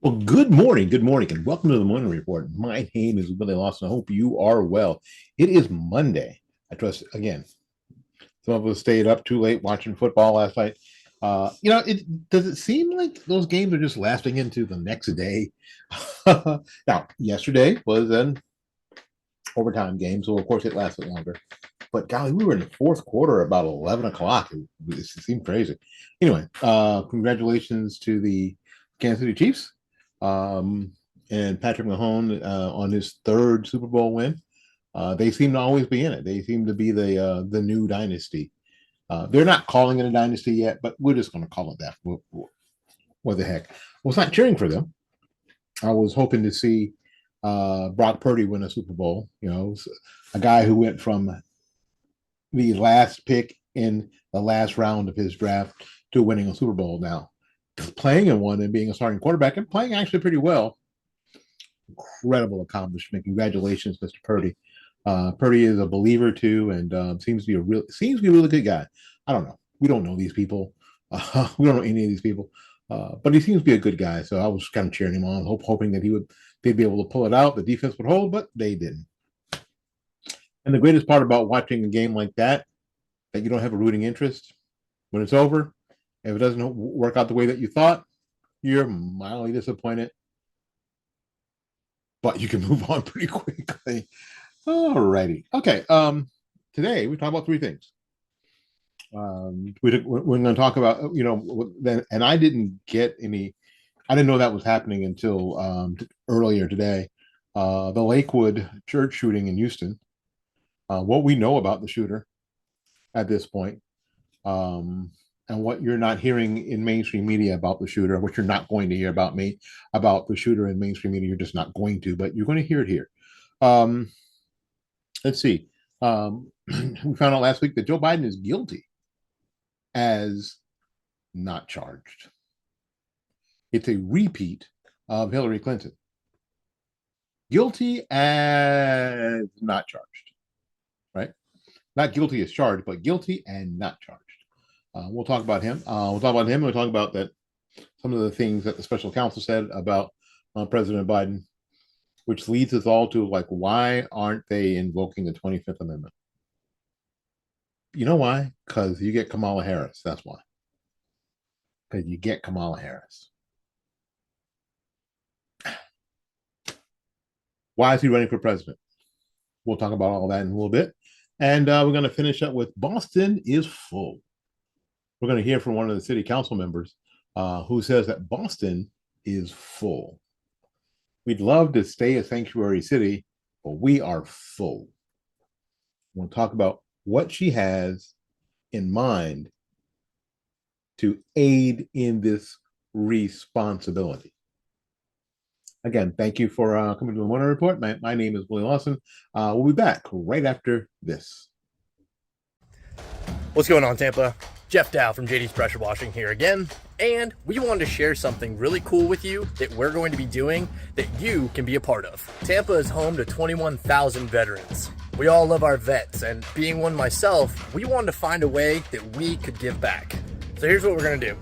Well, good morning, and welcome to the Morning Report. My name is Willie Lawson. I hope you are well. It is Monday. I trust, again, some of us stayed up too late watching football last night. It does it seem like those games are just lasting into the next day? Now, yesterday was an overtime game, so of course it lasted longer. But golly, we were in the fourth quarter about 11 o'clock. It seemed crazy. Anyway, congratulations to the Kansas City Chiefs um, and Patrick Mahomes on his third Super Bowl win. They seem to always be in it. They seem to be the new dynasty. They're not calling it a dynasty yet, but we're just going to call it that. What the heck? I was not cheering for them. I was hoping to see Brock Purdy win a Super Bowl. You know, a guy who went from the last pick in the last round of his draft to winning a Super Bowl now. Playing in one and being a starting quarterback and playing actually pretty well. Incredible accomplishment. Congratulations, Mr. Purdy. Purdy is a believer too, and seems to be a really good guy. I don't know. We don't know these people. We don't know any of these people, but he seems to be a good guy. So I was kind of cheering him on, hoping that they'd be able to pull it out. The defense would hold, but they didn't. And the greatest part about watching a game like that you don't have a rooting interest, when it's over, if it doesn't work out the way that you thought, you're mildly disappointed, but you can move on pretty quickly. Alrighty. Okay. Today we talk about three things. We're going to talk about, and I didn't get any, I didn't know that was happening until earlier today. The Lakewood Church shooting in Houston. What we know about the shooter at this point, and what you're not hearing in mainstream media about the shooter, what you're not going to hear about the shooter in mainstream media, you're just not going to, but you're going to hear it here. Let's see. We found out last week that Joe Biden is guilty as not charged. It's a repeat of Hillary Clinton. Guilty as not charged, right? Not guilty as charged, but guilty and not charged. We'll talk about him. We'll talk about him. We'll talk about that. Some of the things that the special counsel said about President Biden, which leads us all to like, why aren't they invoking the 25th Amendment? You know why? Because you get Kamala Harris. That's why. Because you get Kamala Harris. Why is he running for president? We'll talk about all that in a little bit. And we're going to finish up with Boston is full. We're going to hear from one of the city council members who says that Boston is full. We'd love to stay a sanctuary city, but we are full. We'll talk about what she has in mind to aid in this responsibility. Again, thank you for coming to the Morning Report. My name is Willie Lawson. We'll be back right after this. What's going on, Tampa? Jeff Dow from JD's Pressure Washing here again, and we wanted to share something really cool with you that we're going to be doing that you can be a part of. Tampa is home to 21,000 veterans. We all love our vets, and being one myself, we wanted to find a way that we could give back. So here's what we're going to do.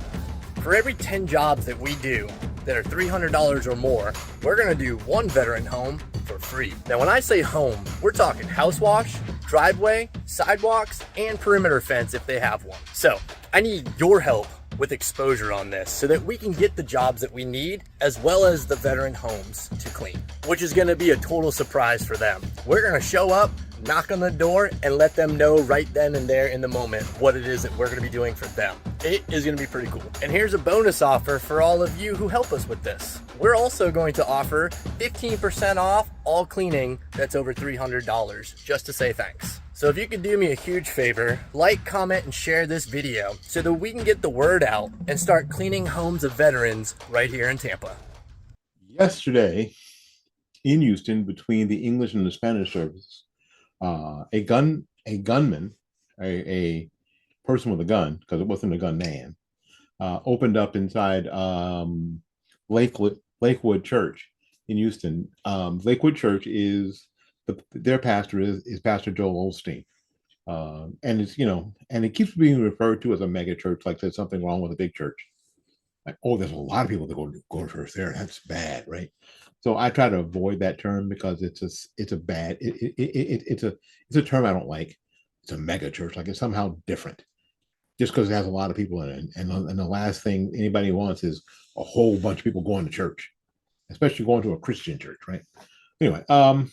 For every 10 jobs that we do that are $300 or more, we're going to do one veteran home for free. Now, when I say home, we're talking house wash, driveway, sidewalks, and perimeter fence if they have one. So I need your help with exposure on this so that we can get the jobs that we need as well as the veteran homes to clean, which is going to be a total surprise for them. We're going to show up, knock on the door, and let them know right then and there in the moment what it is that we're going to be doing for them. It is going to be pretty cool. And here's a bonus offer for all of you who help us with this. We're also going to offer 15% off all cleaning that's over $300 just to say thanks. So if you could do me a huge favor, like, comment, and share this video so that we can get the word out and start cleaning homes of veterans right here in Tampa. Yesterday in Houston, between the English and the Spanish service, a gunman, a person with a gun, because it wasn't a gun man, opened up inside Lakewood Church in Houston. Lakewood Church is their pastor is Pastor Joel Osteen, and it's and it keeps being referred to as a mega church, like there's something wrong with a big church. like, oh, there's a lot of people that go to church there. That's bad, right? So I try to avoid that term because it's a bad it's a term I don't like. It's a mega church, like it's somehow different just because it has a lot of people in it. And the last thing anybody wants is a whole bunch of people going to church, especially going to a Christian church, right? Anyway, Joel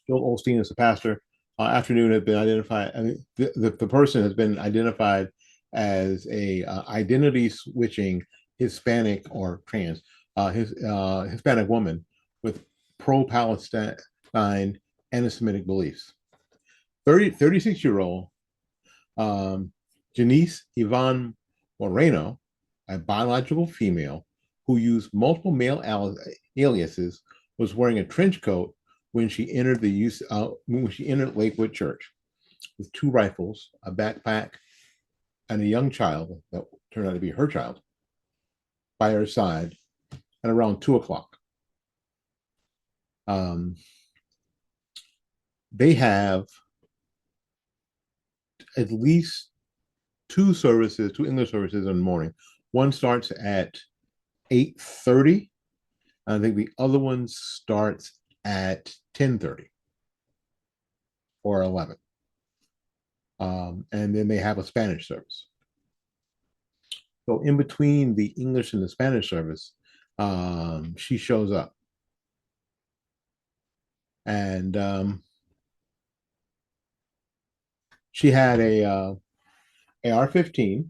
Osteen is the pastor. Afternoon has been identified. I mean, the person has been identified as a identity switching Hispanic or trans, his Hispanic woman with pro-Palestine anti-Semitic beliefs. 36-year-old Janice Yvonne Moreno, a biological female who used multiple male aliases, was wearing a trench coat when she entered Lakewood Church with two rifles, a backpack, and a young child that turned out to be her child by her side at around 2 o'clock. They have at least two English services in the morning. One starts at 8:30. I think the other one starts at 10:30 or 11. And then they have a Spanish service. So in between the English and the Spanish service, she shows up. And she had a AR-15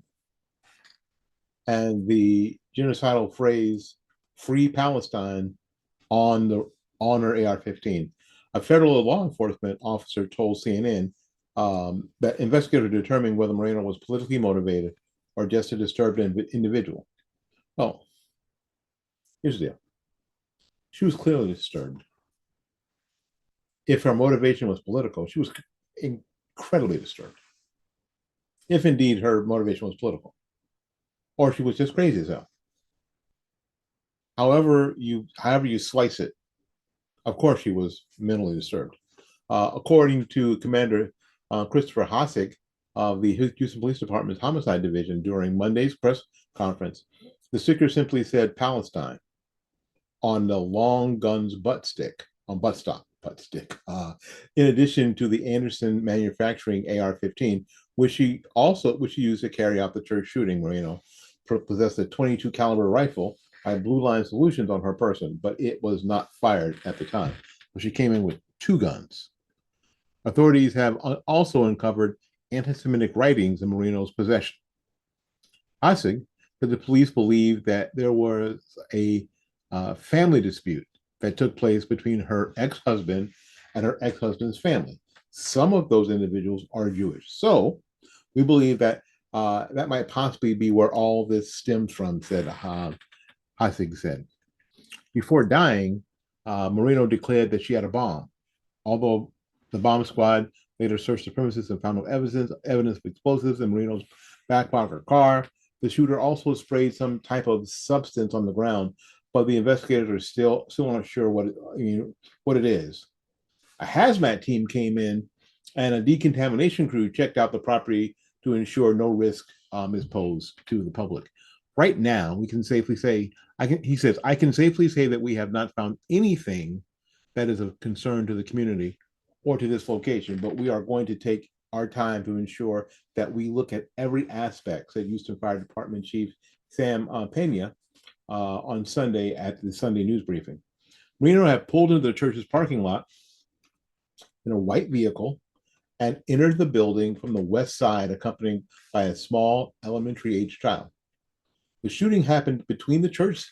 and the genocidal phrase "Free Palestine" on her AR-15. A federal law enforcement officer told CNN that investigators determined whether Moreno was politically motivated or just a disturbed individual. Well, here's the deal. She was clearly disturbed. If her motivation was political, she was incredibly disturbed. If indeed her motivation was political, or she was just crazy as hell. However you slice it, of course she was mentally disturbed. According to Commander Christopher Hasek of the Houston Police Department's Homicide Division during Monday's press conference, the sticker simply said Palestine on the long gun's butt stick. In addition to the Anderson manufacturing AR-15, which she used to carry out the church shooting. Moreno possessed a .22 caliber rifle by Blue Line Solutions on her person, but it was not fired at the time. So she came in with two guns. Authorities have also uncovered anti-Semitic writings in Moreno's possession. Hasek said the police believe that there was a family dispute that took place between her ex-husband and her ex-husband's family. Some of those individuals are Jewish. So we believe that that might possibly be where all this stems from, said Hasek said. Before dying, Moreno declared that she had a bomb. Although the bomb squad later searched the premises and found no evidence of explosives in Moreno's back pocket car, the shooter also sprayed some type of substance on the ground, but the investigators are still not sure what it is. A hazmat team came in, and a decontamination crew checked out the property to ensure no risk is posed to the public. Right now, we can safely say, he says, I can safely say that we have not found anything that is of concern to the community or to this location, but we are going to take our time to ensure that we look at every aspect, said Houston Fire Department Chief Sam Pena on Sunday at the Sunday news briefing. Moreno had pulled into the church's parking lot in a white vehicle and entered the building from the west side, accompanied by a small elementary-age child. The shooting happened between the churches,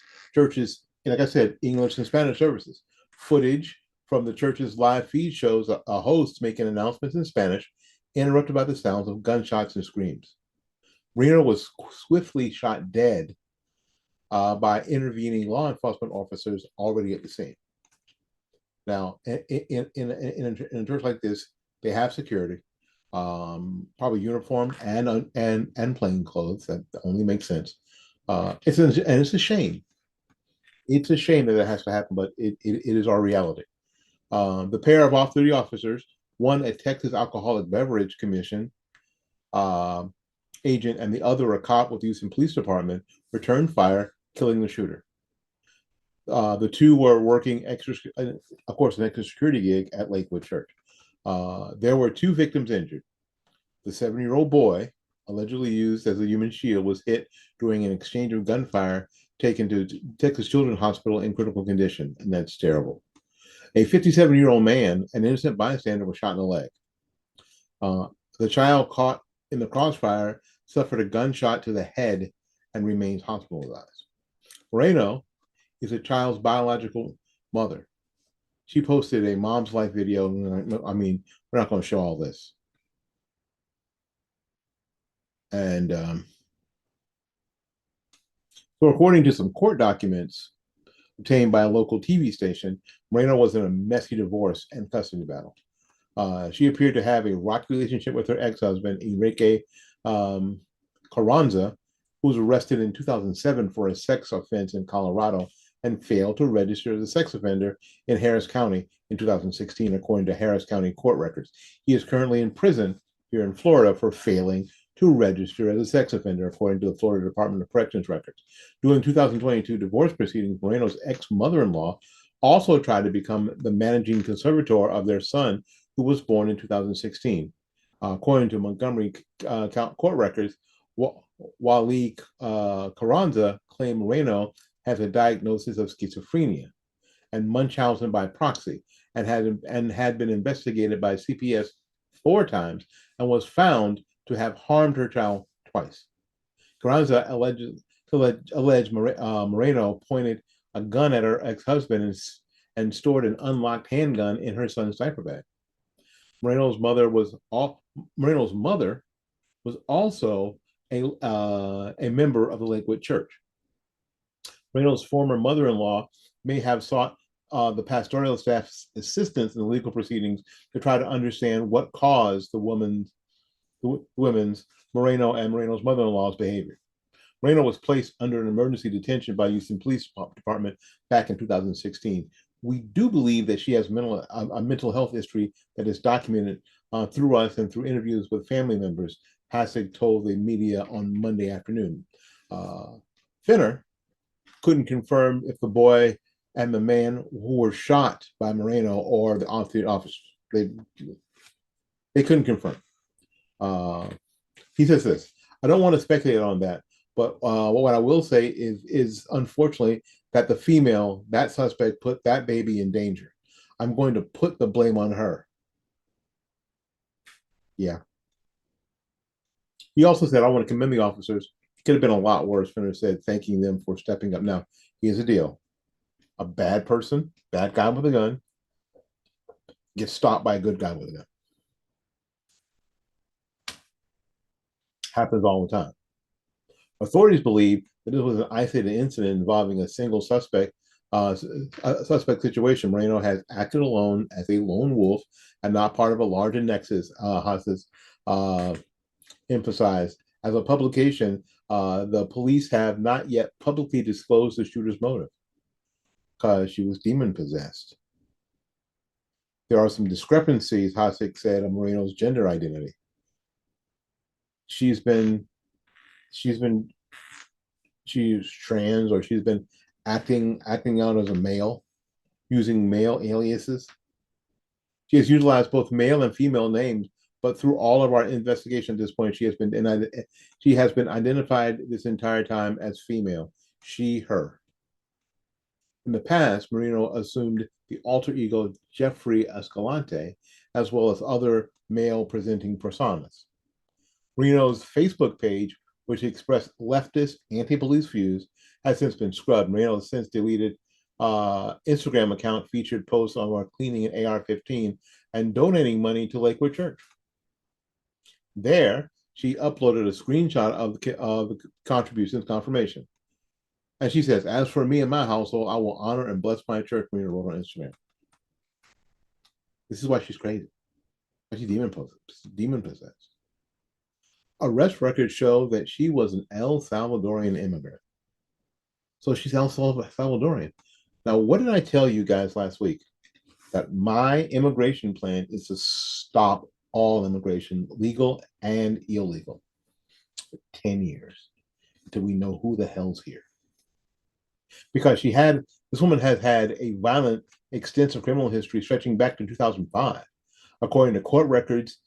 like I said, English and Spanish services. Footage from the church's live feed shows a host making announcements in Spanish, interrupted by the sounds of gunshots and screams. Moreno was swiftly shot dead by intervening law enforcement officers already at the scene. Now, in a church like this, they have security, probably uniformed and plain clothes. That only makes sense. It's a shame. It's a shame that it has to happen, but it is our reality. The pair of off-duty officers, one a Texas Alcoholic Beverage Commission agent and the other a cop with the Houston Police Department returned fire, killing the shooter. The two were working of course, an extra security gig at Lakewood Church. There were two victims injured. The 7-year-old boy, allegedly used as a human shield, was hit during an exchange of gunfire taken to Texas Children's Hospital in critical condition, and that's terrible. A 57-year-old man, an innocent bystander, was shot in the leg. The child caught in the crossfire suffered a gunshot to the head and remains hospitalized. Moreno is a child's biological mother. She posted a mom's life video. I mean, we're not going to show all this. And so, according to some court documents obtained by a local TV station, Moreno was in a messy divorce and custody battle. She appeared to have a rocky relationship with her ex-husband, Enrique Carranza, who was arrested in 2007 for a sex offense in Colorado and failed to register as a sex offender in Harris County in 2016, according to Harris County court records. He is currently in prison here in Florida for failing to register as a sex offender, according to the Florida Department of Corrections records. During 2022 divorce proceedings, Moreno's ex-mother-in-law also tried to become the managing conservator of their son, who was born in 2016. According to Montgomery court records, Willie Carranza claimed Moreno has a diagnosis of schizophrenia and Munchausen by proxy, and had been investigated by CPS 4 times and was found to have harmed her child twice. Carranza alleged Moreno pointed a gun at her ex-husband and stored an unlocked handgun in her son's diaper bag. Moreno's mother was also a member of the Lakewood Church. Moreno's former mother-in-law may have sought the pastoral staff's assistance in the legal proceedings to try to understand what caused the women's Moreno and Moreno's mother-in-law's behavior. Moreno was placed under an emergency detention by Houston Police Department back in 2016. We do believe that she has a mental health history that is documented through us and through interviews with family members, Hasek told the media on Monday afternoon. Finner couldn't confirm if the boy and the man who were shot by Moreno or the officers. They couldn't confirm. He says this: I don't want to speculate on that, but what I will say is unfortunately that that suspect put that baby in danger. I'm going to put the blame on her. Yeah. He also said, I want to commend the officers. It could have been a lot worse, Finner said, thanking them for stepping up. Now, here's the deal. A bad person, bad guy with a gun, gets stopped by a good guy with a gun. Happens all the time. Authorities believe that this was an isolated incident involving a single suspect situation. Moreno has acted alone as a lone wolf and not part of a larger nexus, Haas emphasized. As a publication, the police have not yet publicly disclosed the shooter's motive because she was demon-possessed. There are some discrepancies, Hasek said, of Moreno's gender identity. She's trans, or she's been acting out as a male, using male aliases. She has utilized both male and female names, but through all of our investigation at this point, she has been identified this entire time as female, she, her. In the past, Moreno assumed the alter ego Jeffrey Escalante, as well as other male-presenting personas. Moreno's Facebook page, which expressed leftist, anti-police views, has since been scrubbed. Moreno has since deleted Instagram account featured posts on our cleaning an AR-15 and donating money to Lakewood Church. There, she uploaded a screenshot of the contributions confirmation. And she says, as for me and my household, I will honor and bless my church, Moreno wrote on Instagram. This is why she's crazy. Why she's demon-possessed. Arrest records show that she was an El Salvadorian immigrant. So she's El Salvadorian. Now, what did I tell you guys last week? That my immigration plan is to stop all immigration, legal and illegal. for 10 years until we know who the hell's here. Because this woman has had a violent, extensive criminal history stretching back to 2005, according to court records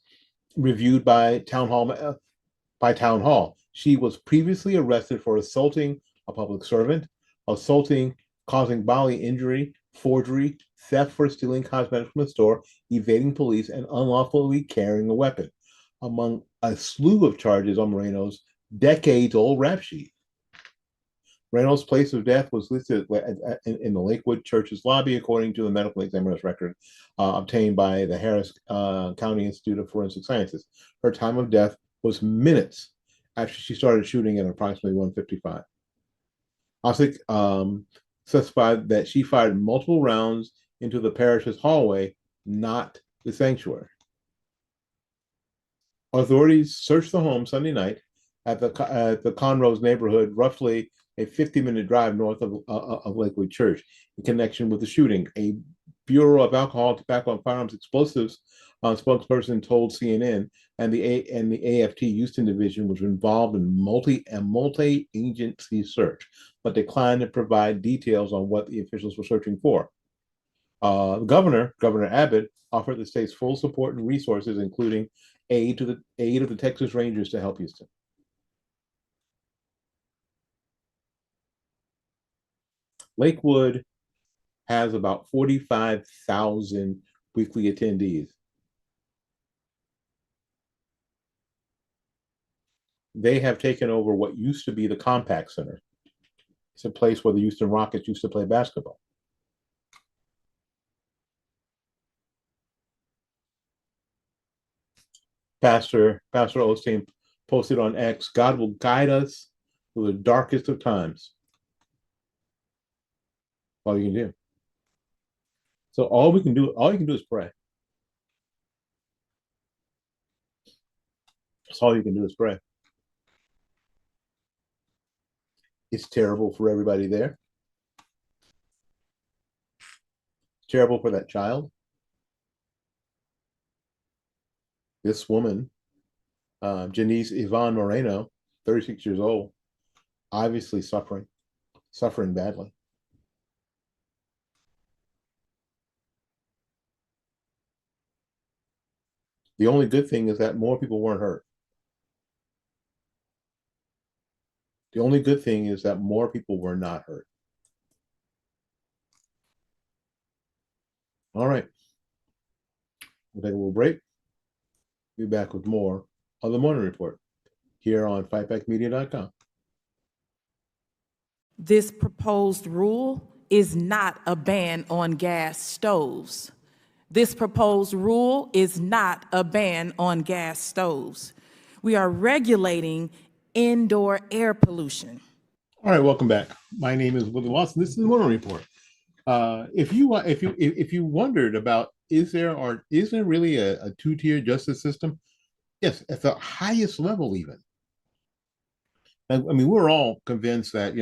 reviewed by Town Hall. She was previously arrested for assaulting a public servant, causing bodily injury, forgery, theft for stealing cosmetics from a store, evading police, and unlawfully carrying a weapon, among a slew of charges on Moreno's decades-old rap sheet. Reynolds' place of death was listed in the Lakewood Church's lobby, according to the medical examiner's record obtained by the Harris County Institute of Forensic Sciences. Her time of death was minutes after she started shooting at approximately 1:55. Osik specified that she fired multiple rounds into the parish's hallway, not the sanctuary. Authorities searched the home Sunday night at the Conrose neighborhood, roughly a 50-minute drive north of Lakewood Church, in connection with the shooting. A Bureau of Alcohol, Tobacco, and Firearms Explosives spokesperson told CNN and the AFT Houston division was involved in multi-agency search, but declined to provide details on what the officials were searching for. Governor Abbott offered the state's full support and resources, including aid of the Texas Rangers to help Houston. Lakewood has about 45,000 weekly attendees. They have taken over what used to be the Compaq Center. It's a place where the Houston Rockets used to play basketball. Pastor Osteen posted on X, "God will guide us through the darkest of times." All you can do. So all you can do is pray. That's all you can do is pray. It's terrible for everybody there. It's terrible for that child. This woman, Janice Yvonne Moreno, 36 years old, obviously suffering badly. The only good thing is that more people weren't hurt. The only good thing is that more people were not hurt. All right. We'll take a little break. Be back with more of the Morning Report here on fightbackmedia.com. This proposed rule is not a ban on gas stoves. This proposed rule is not a ban on gas stoves. We are regulating indoor air pollution. All right, welcome back. My name is Willie Lawson. This is the Morning Report. If you wondered about is there really a two-tier justice system? Yes, at the highest level even. I mean, we're all convinced that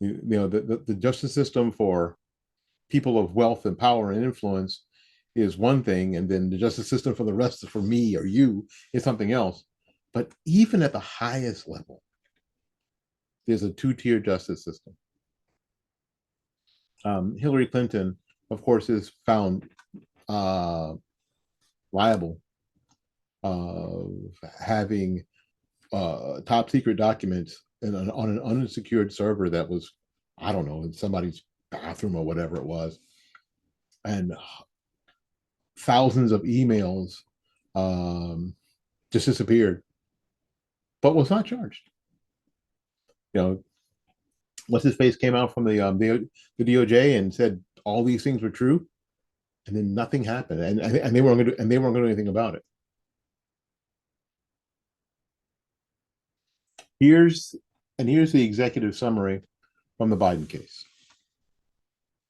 the justice system for people of wealth and power and influence is one thing, and then the justice system for the rest, for me or you, is something else. But even at the highest level, there's a two-tier justice system. Hillary Clinton, of course, is found liable of having top secret documents on an unsecured server that was, I don't know, in somebody's bathroom or whatever it was, and thousands of emails just disappeared, but was not charged. What's his face came out from the DOJ and said all these things were true, and then nothing happened, and they weren't going to do anything about it. Here's the executive summary from the Biden case.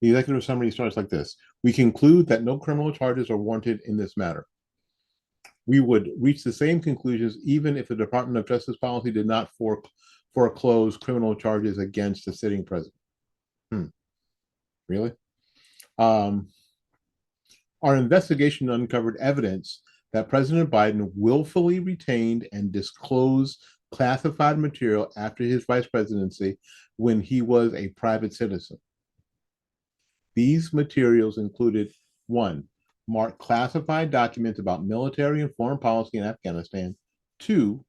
The executive summary starts like this: "We conclude that no criminal charges are warranted in this matter. We would reach the same conclusions even if the Department of Justice policy did not foreclose criminal charges against the sitting president." Really? Our investigation uncovered evidence that President Biden willfully retained and disclosed classified material after his vice presidency when he was a private citizen. These materials included: one, marked classified documents about military and foreign policy in Afghanistan; two,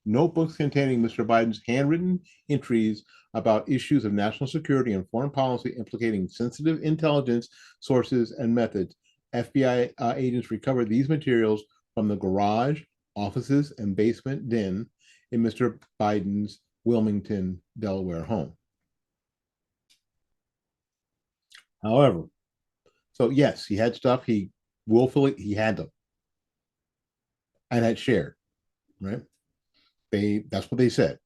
notebooks containing Mr. Biden's handwritten entries about issues of national security and foreign policy implicating sensitive intelligence sources and methods. FBI agents recovered these materials from the garage, offices, and basement den in Mr. Biden's Wilmington, Delaware home. However, so yes, he had stuff he had them and had shared, right? That's what they said.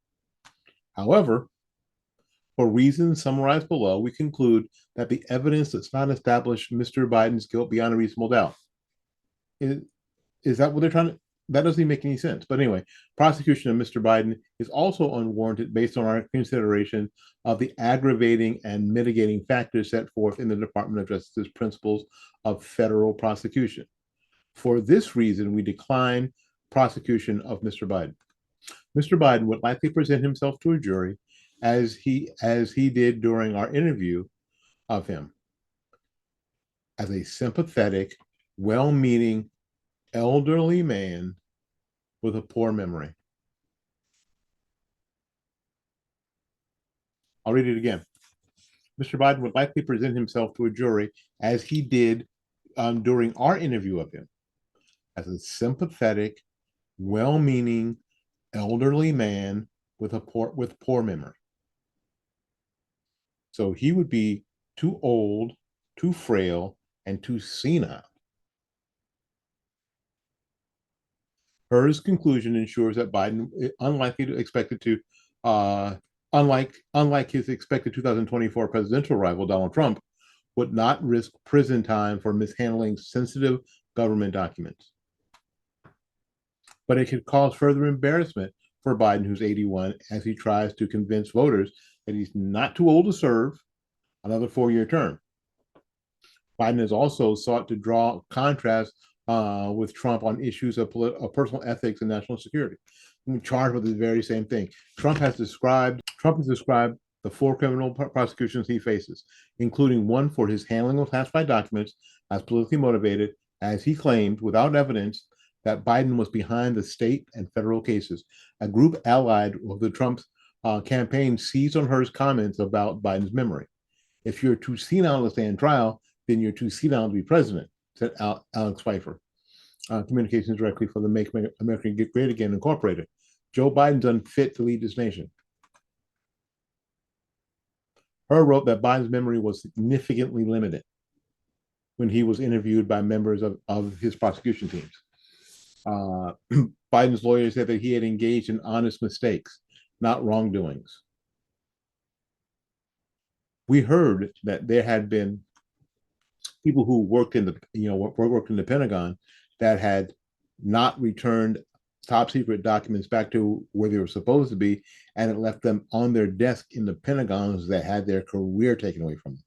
However, for reasons summarized below, we conclude that the evidence does not establish Mr. Biden's guilt beyond a reasonable doubt. Is that what they're trying to? That doesn't even make any sense. But anyway, prosecution of Mr. Biden is also unwarranted based on our consideration of the aggravating and mitigating factors set forth in the Department of Justice's principles of federal prosecution. For this reason, we decline prosecution of Mr. Biden. Mr. Biden would likely present himself to a jury as he did during our interview of him, as a sympathetic, well-meaning, elderly man with a poor memory. I'll read it again. Mr. Biden would likely present himself to a jury as he did during our interview of him, as a sympathetic, well-meaning, elderly man with poor memory. So he would be too old, too frail, and too senile. Hers conclusion ensures that Biden, unlike his expected 2024 presidential rival Donald Trump, would not risk prison time for mishandling sensitive government documents. But it could cause further embarrassment for Biden, who's 81, as he tries to convince voters that he's not too old to serve another 4-year term. Biden has also sought to draw contrast with Trump on issues of personal ethics and national security. I'm charged with the very same thing. Trump has described the 4 criminal prosecutions he faces, including one for his handling of classified documents, as politically motivated, as he claimed, without evidence, that Biden was behind the state and federal cases. A group allied with the Trump campaign seized on her comments about Biden's memory. If you're too senile to stand trial, then you're too senile to be president, said Alex Pfeiffer, communications directly for the Make America Great Again Incorporated. Joe Biden's unfit to lead this nation. Her wrote that Biden's memory was significantly limited when he was interviewed by members of his prosecution teams. Biden's lawyer said that he had engaged in honest mistakes, not wrongdoings. We heard that there had been people who worked in the Pentagon that had not returned top secret documents back to where they were supposed to be, and it left them on their desk in the Pentagons that had their career taken away from them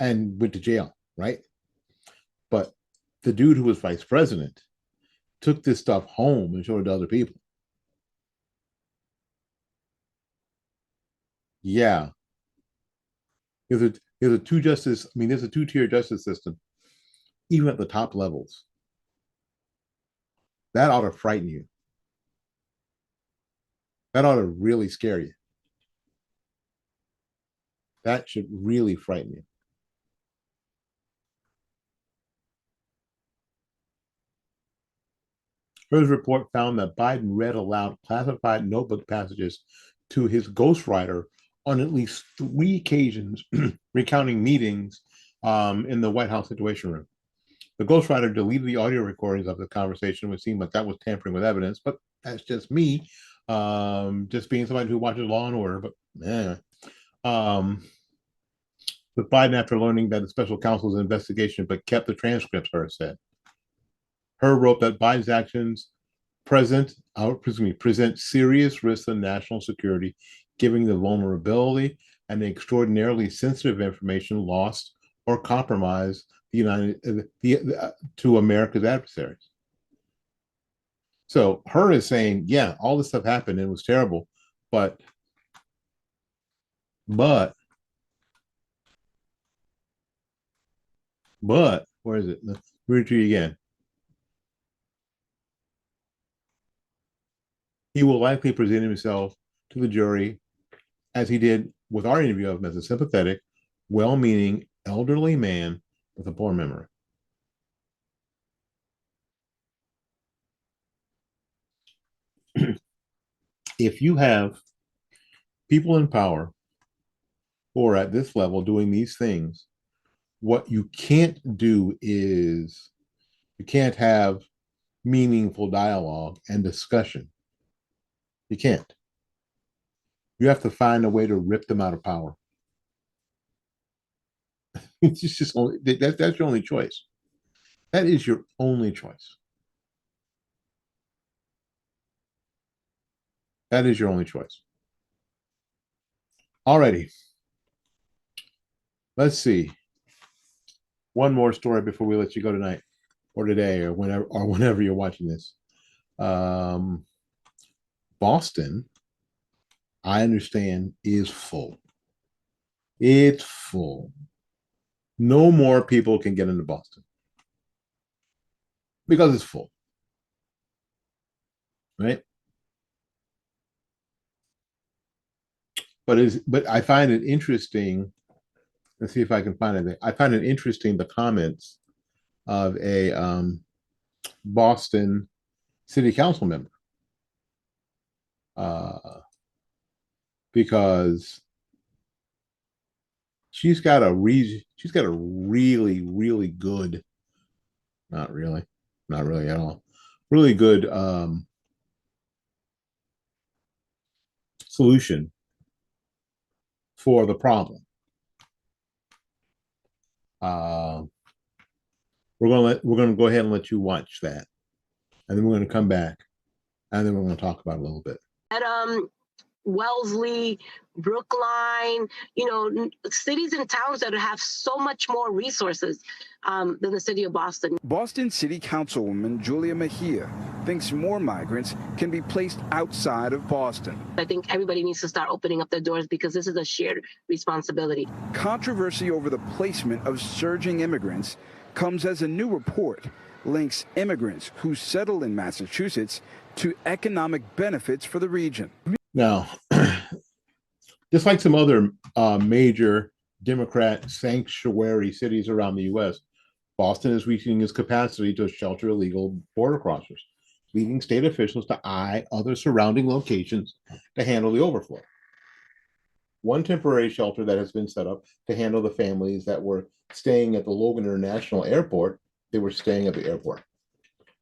and went to jail, right? But the dude who was vice president took this stuff home and showed it to other people. Yeah. There's a two-tier justice system, even at the top levels. That ought to frighten you. That ought to really scare you. That should really frighten you. Hers report found that Biden read aloud classified notebook passages to his ghostwriter on at least 3 occasions, recounting meetings in the White House Situation Room. The ghostwriter deleted the audio recordings of the conversation, which seemed like that was tampering with evidence, but that's just me, just being somebody who watches Law and Order. But with Biden, after learning that the special counsel's investigation, but kept the transcripts, her said. Her wrote that Biden's actions present serious risks to national security, giving the vulnerability and the extraordinarily sensitive information lost or compromised to America's adversaries. So her is saying, yeah, all this stuff happened and it was terrible, but but where is it? Read it to you again. He will likely present himself to the jury as he did with our interview of him as a sympathetic, well-meaning elderly man with a poor memory. If you have people in power who are at this level doing these things, what you can't do is you can't have meaningful dialogue and discussion. You can't. You have to find a way to rip them out of power. It's just only that's your only choice. That is your only choice. That is your only choice. Alrighty. Let's see. One more story before we let you go tonight, or today, or whenever you're watching this. Boston, I understand, is full. It's full. No more people can get into Boston because it's full, right? But I find it interesting. Let's see if I can find it. I find it interesting the comments of a Boston city council member, because she's got a really really good, not really, not really at all, really good solution for the problem. We're gonna go ahead and let you watch that, and then we're gonna come back, and then we're gonna talk about it a little bit. At Wellesley, Brookline, cities and towns that have so much more resources than the city of Boston. Boston City Councilwoman Julia Mejia thinks more migrants can be placed outside of Boston. I think everybody needs to start opening up their doors because this is a shared responsibility. Controversy over the placement of surging immigrants comes as a new report links immigrants who settle in Massachusetts to economic benefits for the region. Now, just like some other major Democrat sanctuary cities around the U.S., Boston is reaching its capacity to shelter illegal border crossers, leading state officials to eye other surrounding locations to handle the overflow. One temporary shelter that has been set up to handle the families that were staying at the Logan International Airport, they were staying at the airport,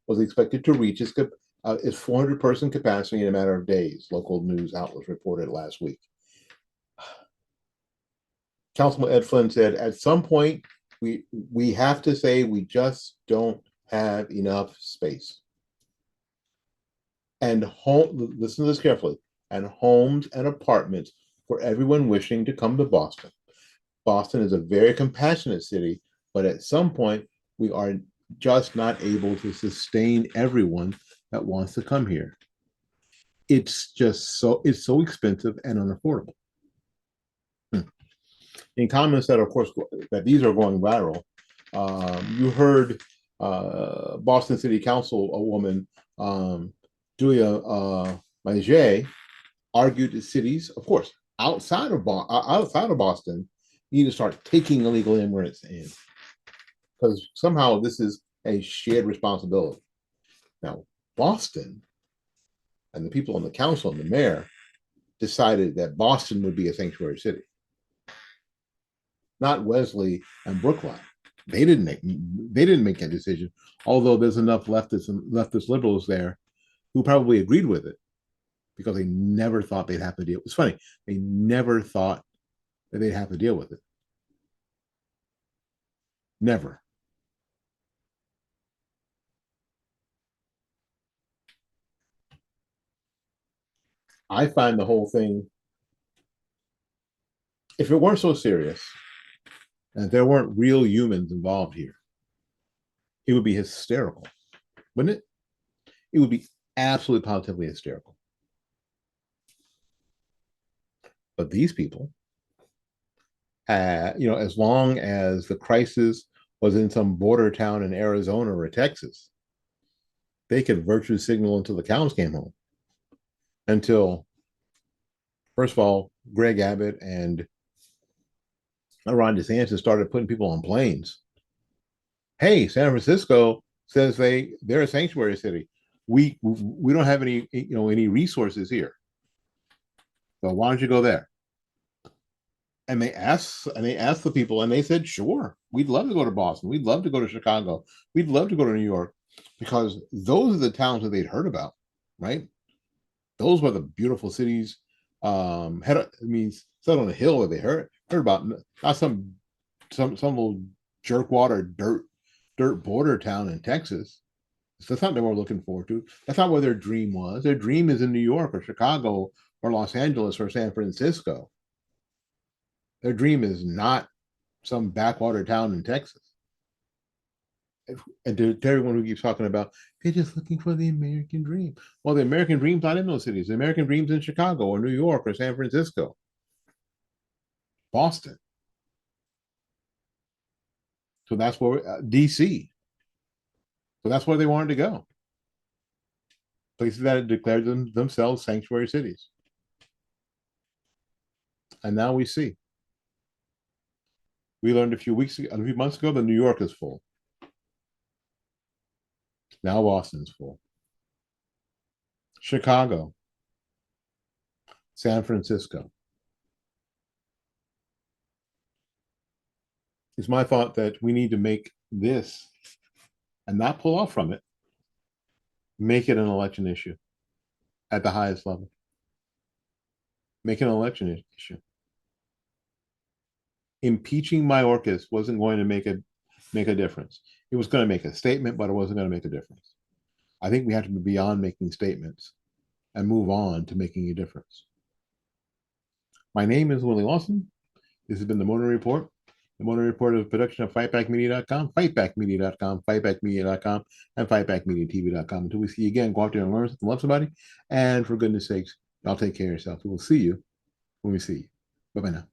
was expected to reach its 400-person capacity in a matter of days, local news outlets reported last week. Councilman Ed Flynn said, at some point, we have to say we just don't have enough space. And listen to this carefully, and homes and apartments for everyone wishing to come to Boston. Boston is a very compassionate city, but at some point, we are just not able to sustain everyone that wants to come here. It's so expensive and unaffordable. In comments that, of course, that these are going viral, you heard Boston City Council woman Julia Mejia argued that cities, of course, outside of Boston, need to start taking illegal immigrants in, because somehow this is a shared responsibility. Now, Boston and the people on the council and the mayor decided that Boston would be a sanctuary city, not Wellesley and Brookline. They didn't make that decision, although there's enough leftist liberals there who probably agreed with it because they never thought they'd have to deal. It's funny, they never thought that they'd have to deal with it. Never. I find the whole thing, if it weren't so serious, and if there weren't real humans involved here, it would be hysterical, wouldn't it? It would be Absolutely positively hysterical. But these people, as long as the crisis was in some border town in Arizona or Texas, they could virtue signal until the cows came home. Until, first of all, Greg Abbott and Ron DeSantis started putting people on planes. Hey, San Francisco says they're a sanctuary city. We don't have any resources here. So why don't you go there? And they asked the people, and they said, sure, we'd love to go to Boston. We'd love to go to Chicago. We'd love to go to New York, because those are the towns that they'd heard about, right? Those were the beautiful cities. Set on a hill that they heard about, not some little jerkwater dirt border town in Texas. So that's not what they were looking forward to. That's not where their dream was. Their dream is in New York or Chicago or Los Angeles or San Francisco. Their dream is not some backwater town in Texas. And to everyone who keeps talking about, they're just looking for the American dream. Well, the American dream's not in those cities. The American dream's in Chicago or New York or San Francisco, Boston. So that's where DC. So that's where they wanted to go. Places that had declared themselves sanctuary cities. And now we see. We learned a few months ago that New York is full. Now Boston's full. Chicago. San Francisco. It's my thought that we need to make this, and not pull off from it, make it an election issue at the highest level. Make it an election issue. Impeaching Mayorkas wasn't going to make a difference. It was going to make a statement, but it wasn't going to make a difference. I think we have to be beyond making statements and move on to making a difference. My name is Willie Lawson. This has been the Morning Report. The Morning Report is a production of fightbackmedia.com, fightbackmedia.com, fightbackmedia.com, and fightbackmediatv.com. Until we see you again, go out there and learn something, love somebody. And for goodness sakes, y'all take care of yourself. We will see you when we see you. Bye-bye now.